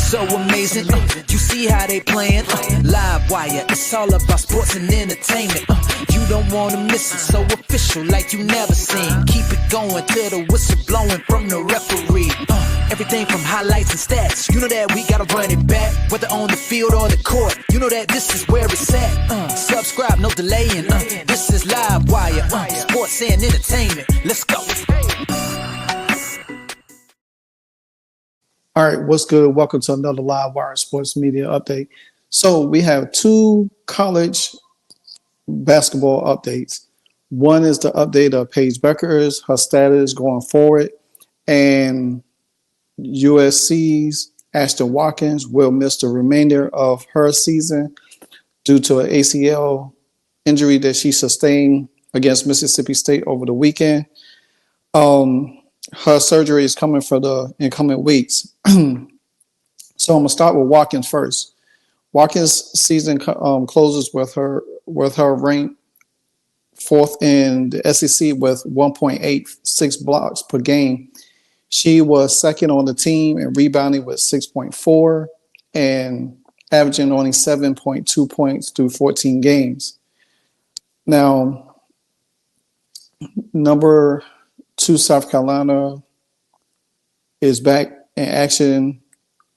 so amazing. You see how they playing. Live wire, it's all about sports and entertainment. You don't wanna miss it, so official like you never seen. Keep it going till the whistle blowing from the referee. Everything from highlights and stats, you know that we gotta run it back. Whether on the field or the court, you know that this is where it's at. Subscribe, no delaying. This is Live Wire, sports and entertainment. Let's go. All right, what's good? Welcome to another Live Wire Sports Media Update. So we have two college basketball updates. One is the update of Paige Bueckers, her status going forward, and USC's Ashlyn Watkins will miss the remainder of her season due to an ACL injury that she sustained against Mississippi State over the weekend. Her surgery is coming for the incoming weeks. So I'm gonna start with Watkins first. Watkins' season closes with her ranked fourth in the SEC with 1.86 blocks per game. She was second on the team in rebounding with 6.4 and averaging only 7.2 points through 14 games. Now, number 2 South Carolina is back in action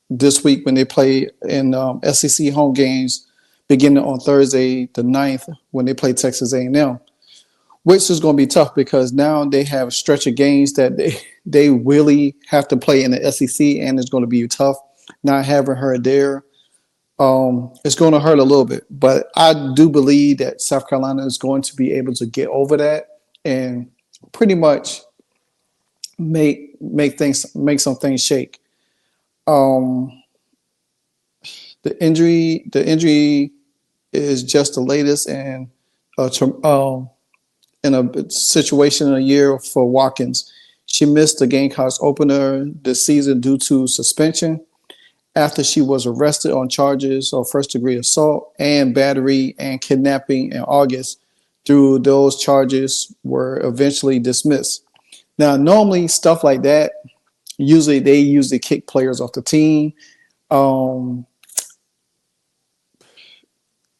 this week when they play in SEC home games beginning on Thursday the 9th when they play Texas A&M, which is going to be tough because now they have a stretch of games that they really have to play in the SEC, and it's going to be tough not having her there. It's going to hurt a little bit, but I do believe that South Carolina is going to be able to get over that and pretty much make some things shake. The injury is just the latest in a situation in a year for Watkins. She missed the Gamecocks opener this season due to suspension after she was arrested on charges of first-degree assault and battery and kidnapping in August. Through those charges were eventually dismissed. Now, normally stuff like that, they usually kick players off the team.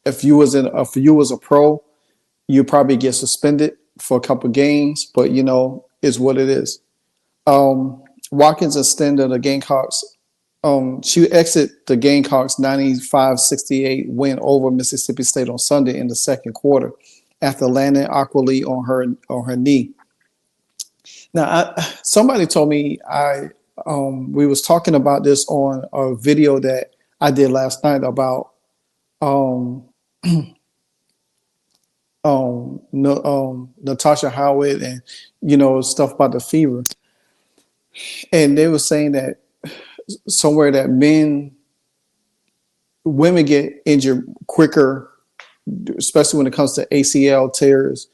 If you was a pro, you probably get suspended for a couple of games, but is what it is. Watkins extended the Gamecocks. She exited the Gamecocks 95-68 win over Mississippi State on Sunday in the second quarter after landing awkwardly on her knee. Now, somebody told me we was talking about this on a video that I did last night about Natasha Howard and stuff about the fever, and they were saying that somewhere that women get injured quicker, especially when it comes to ACL tears,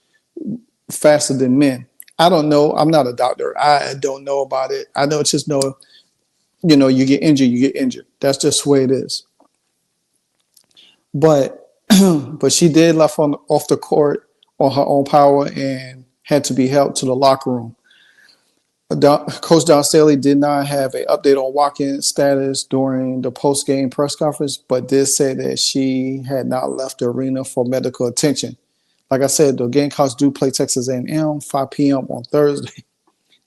faster than men. I don't know. I'm not a doctor. I don't know about it. I know you get injured. That's just the way it is. But she did left off the court on her own power and had to be helped to the locker room. Coach Don Staley did not have an update on Watkins' status during the post-game press conference, but did say that she had not left the arena for medical attention. Like I said, the Gamecocks do play Texas A&M 5 p.m. on Thursday.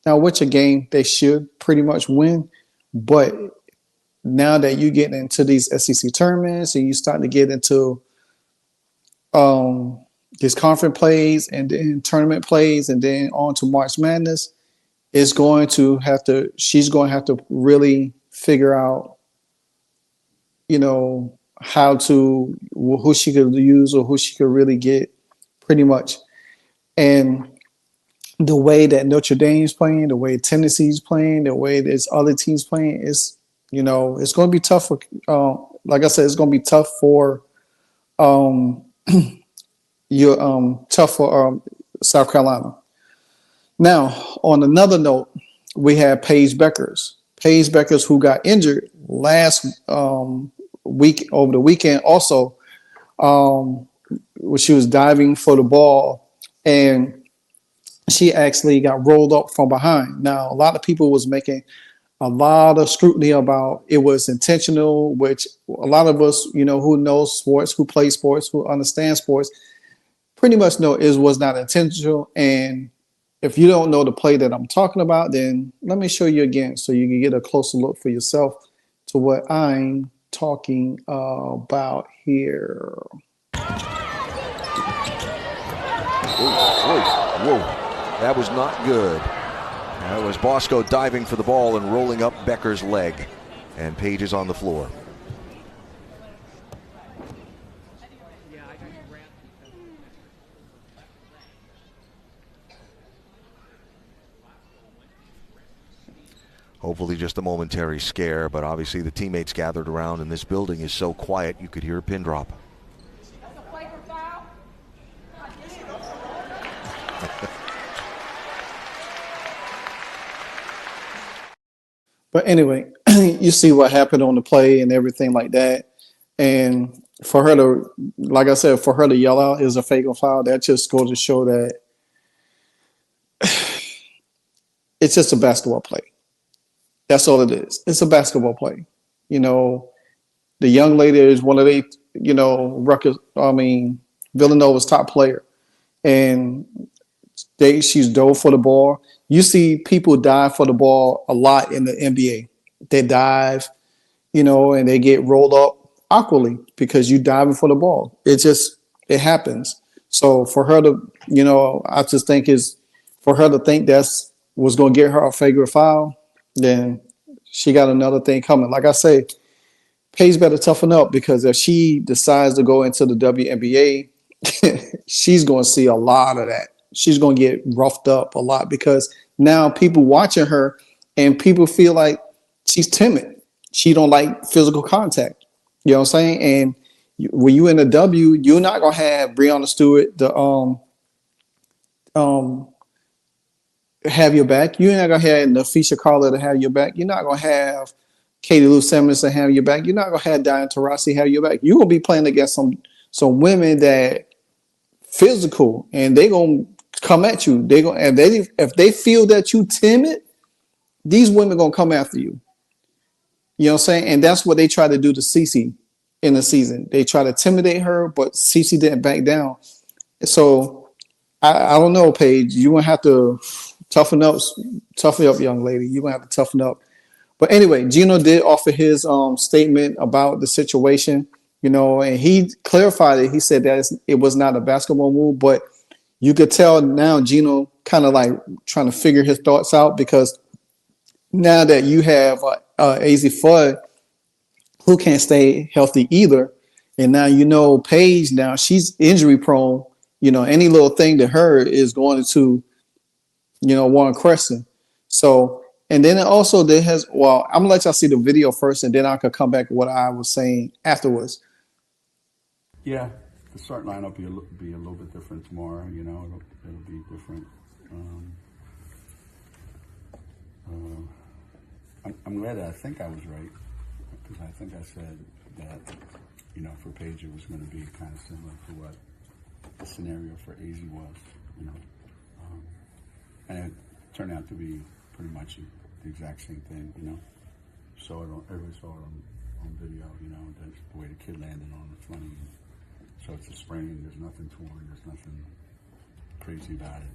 Now, which a game they should pretty much win, but now that you get into these SEC tournaments and you start to get into these conference plays and then tournament plays and then on to March Madness, she's going to have to really figure out, who she could use or who she could really get pretty much. And the way that Notre Dame's playing, the way Tennessee's playing, the way there's other teams playing, it's going to be tough for, like I said, it's going to be tough for South Carolina. Now, on another note, we have Paige Bueckers. Paige Bueckers, who got injured last week over the weekend, also when she was diving for the ball, and she actually got rolled up from behind. Now, a lot of people was making a lot of scrutiny about it was intentional, which a lot of us, who knows sports, who play sports, who understand sports, pretty much know it was not intentional. And if you don't know the play that I'm talking about, then let me show you again so you can get a closer look for yourself to what I'm talking about here. Whoa, that was not good. That was Bosco diving for the ball and rolling up Bueckers' leg. And Paige is on the floor. Hopefully just a momentary scare, but obviously the teammates gathered around, and this building is so quiet you could hear a pin drop. But anyway, you see what happened on the play and everything like that. And for her to, like I said, for her to yell out is a fatal foul, that just goes to show that it's just a basketball play. That's all it is. It's a basketball play. The young lady is one of the, Villanova's top player. And she's dove for the ball. You see people dive for the ball a lot in the NBA. They dive, and they get rolled up awkwardly because you diving for the ball. It happens. So for her to, I just think for her to think that's was going to get her a favorite foul, then she got another thing coming. Like I say, Paige better toughen up because if she decides to go into the WNBA, she's going to see a lot of that. She's going to get roughed up a lot because now people watching her and people feel like she's timid. She don't like physical contact. You know what I'm saying? And when you in the W, you're not going to have Breonna Stewart have your back. You're not going to have Nafisha Carla to have your back. You're not going to have Katie Lou Simmons to have your back. You're not going to have Diana Taurasi have your back. You're going to be playing against some women that physical and they going to come at you. If they feel that you timid, these women going to come after you. You know what I'm saying? And that's what they try to do to Cece in the season. They try to intimidate her, but Cece didn't back down. So I don't know, Paige. You're going to have to toughen up, young lady. You're going to have to toughen up. But anyway, Gino did offer his statement about the situation, and he clarified it. He said that it was not a basketball move, but you could tell now Gino kind of like trying to figure his thoughts out because now that you have AZ Fudd who can't stay healthy either, and now Paige, now she's injury prone. Any little thing to her is going to, Warren Crescent. So, and then also I'm gonna let y'all see the video first, and then I could come back to what I was saying afterwards. Yeah, the start lineup will be a little bit different tomorrow. It'll be different. I'm glad that I think I was right because I think I said that for Paige it was going to be kind of similar to what the scenario for AZ was. And it turned out to be pretty much the exact same thing. Everybody saw it on video. That's the way the kid landed on the funny. So it's a sprain. There's nothing torn. There's nothing crazy about it.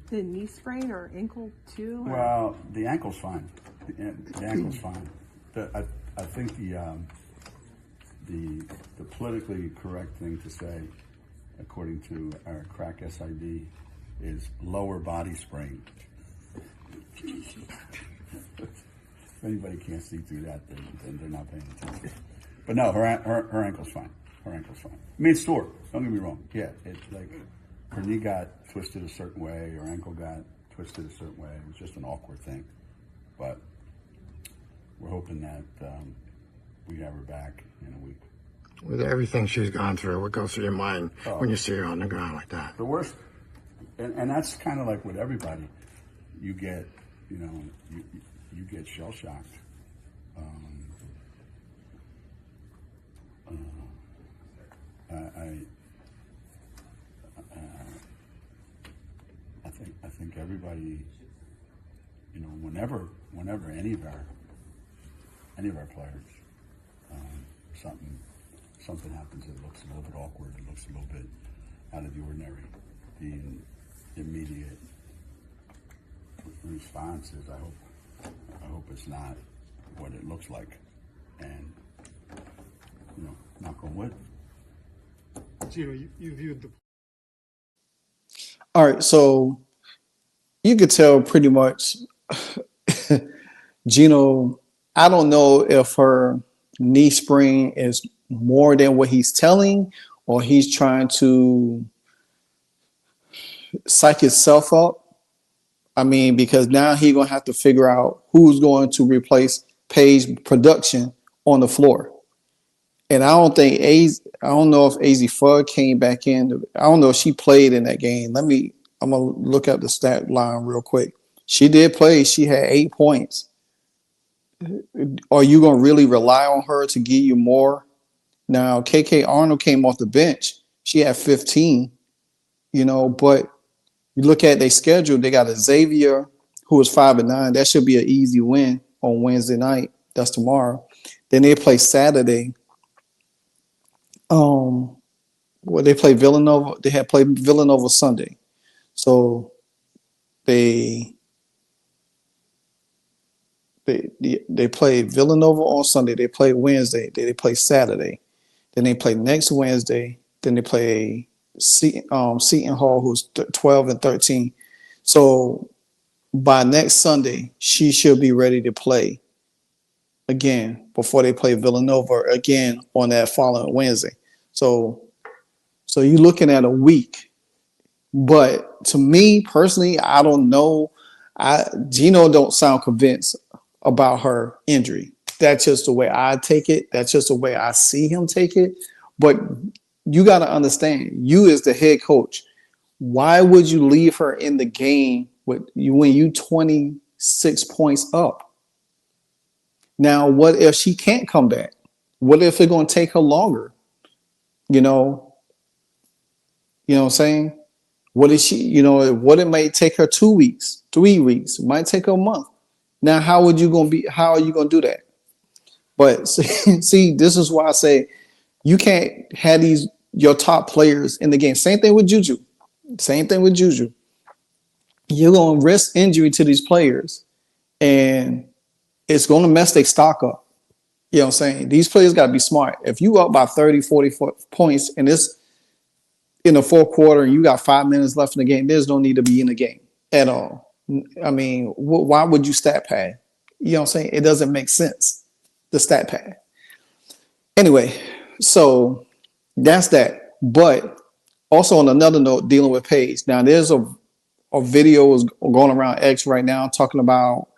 The knee sprain or ankle too? Or? Well, the ankle's fine. The ankle's fine. I think the politically correct thing to say, according to our crack SID, is lower body sprain. If anybody can't see through that, then they're not paying attention. But no, her ankle's fine. Her ankle's fine. I mean, it's sore. Don't get me wrong. Yeah, it's like her knee got twisted a certain way, her ankle got twisted a certain way. It was just an awkward thing. But we're hoping that we have her back in a week. With everything she's gone through, what goes through your mind when you see her on the ground like that? The worst, and that's kind of like with everybody. You get, you get shell shocked. I think everybody, whenever whenever any of our players, something happens that looks a little bit awkward, it looks a little bit out of the ordinary, the immediate response is, I hope it's not what it looks like, and knock on wood. Gino, you viewed the. All right, so you could tell pretty much Gino, I don't know if her knee sprain is more than what he's telling, or he's trying to psych himself up. I mean, because now he's going to have to figure out who's going to replace Paige production on the floor. And I don't know if AZ Fudd came back in. I don't know if she played in that game. I'm going to look up the stat line real quick. She did play. She had 8 points. Are you going to really rely on her to give you more? Now, KK Arnold came off the bench. She had 15, but you look at their schedule, they got a Xavier who is 5-9. That should be an easy win on Wednesday night. That's tomorrow. Then they play Saturday. They play Villanova. They had played Villanova Sunday. So they play Villanova on Sunday. They play Wednesday. They play Saturday. Then they play next Wednesday. Then they play Seton Hall, who's 12 and 13. So by next Sunday, she should be ready to play again before they play Villanova again on that following Wednesday. So you're looking at a week. But to me personally, I don't know. Gino don't sound convinced about her injury. That's just the way I take it. That's just the way I see him take it. But you got to understand, you as the head coach, why would you leave her in the game when you 26 points up? Now, what if she can't come back? What if it's going to take her longer? You know what I'm saying? What is she, what it may take her 2 weeks, 3 weeks, it might take her a month. Now, how are you going to do that? But see, this is why I say you can't have your top players in the game. Same thing with Juju. You're going to risk injury to these players, and it's going to mess their stock up. You know what I'm saying? These players got to be smart. If you up by 30, 40 points, and it's in the fourth quarter and you got 5 minutes left in the game, there's no need to be in the game at all. I mean, why would you stat pad? You know what I'm saying? It doesn't make sense, the stat pad. Anyway, so that's that. But also on another note, dealing with Paige. Now, there's a video is going around X right now talking about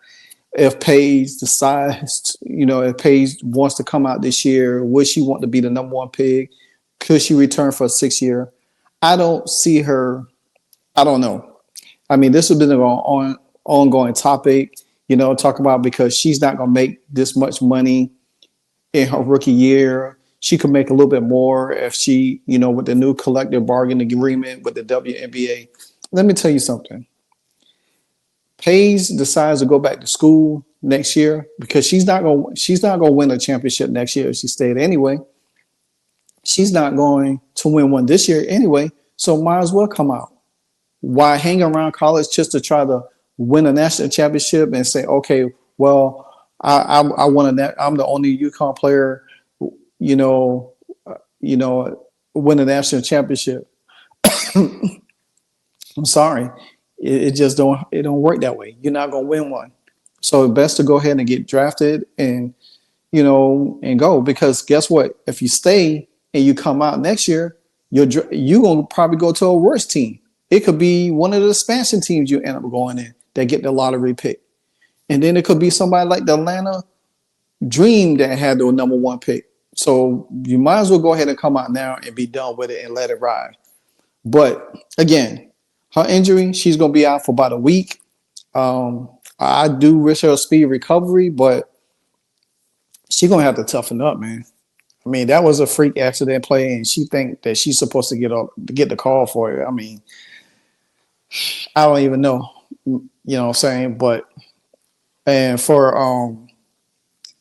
if Paige decides, if Paige wants to come out this year, would she want to be the number one pick? Could she return for a 6th year? I don't see her. I don't know. I mean, this has been an ongoing topic, talk about, because she's not going to make this much money in her rookie year. She could make a little bit more if she, with the new collective bargaining agreement with the WNBA. Let me tell you something. Paige decides to go back to school next year because she's not going to win a championship next year if she stayed anyway. She's not going to win one this year anyway, so might as well come out. Why hang around college just to try to win a national championship and say, okay, well, I won I'm the only UConn player, win a national championship. I'm sorry, it just don't work that way. You're not gonna win one, so it's best to go ahead and get drafted and go, because guess what? If you stay and you come out next year, you're gonna probably go to a worse team. It could be one of the expansion teams you end up going in that get the lottery pick. And then it could be somebody like the Atlanta Dream that had the number one pick. So you might as well go ahead and come out now and be done with it and let it ride. But again, her injury, she's going to be out for about a week. I do wish her a speedy recovery, but she's going to have to toughen up, man. I mean, that was a freak accident play, and she think that she's supposed to get the call for it. I mean, I don't even know, what I'm saying, but And for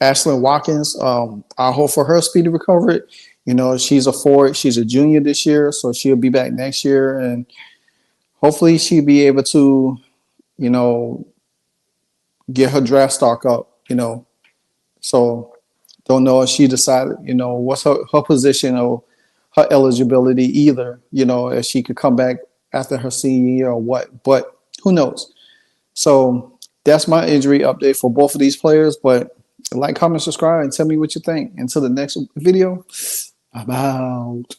Ashlyn Watkins, I hope for her speedy recovery. You know, she's a forward. She's a junior this year, so she'll be back next year, and hopefully she'll be able to, you know, get her draft stock up. You know, so don't know if she decided, you know, what's her position or her eligibility either. You know, if she could come back after her senior year or what, but who knows? So that's my injury update for both of these players. But like, comment, subscribe, and tell me what you think. Until the next video, I'm out.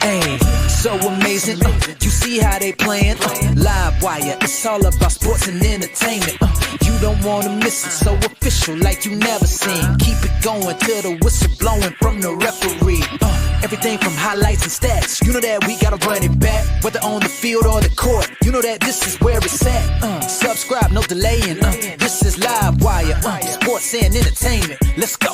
Hey, so amazing. You see how they playing? Live wire, it's all about sports and entertainment. You don't want to miss it, so official like you never seen. Keep it going till the whistle blowing from the referee. Everything from highlights and stats. You know that we gotta run it back, whether on the field or the court. You know that this is where it's at. Subscribe, no delaying. This is Live Wire, sports and entertainment. Let's go.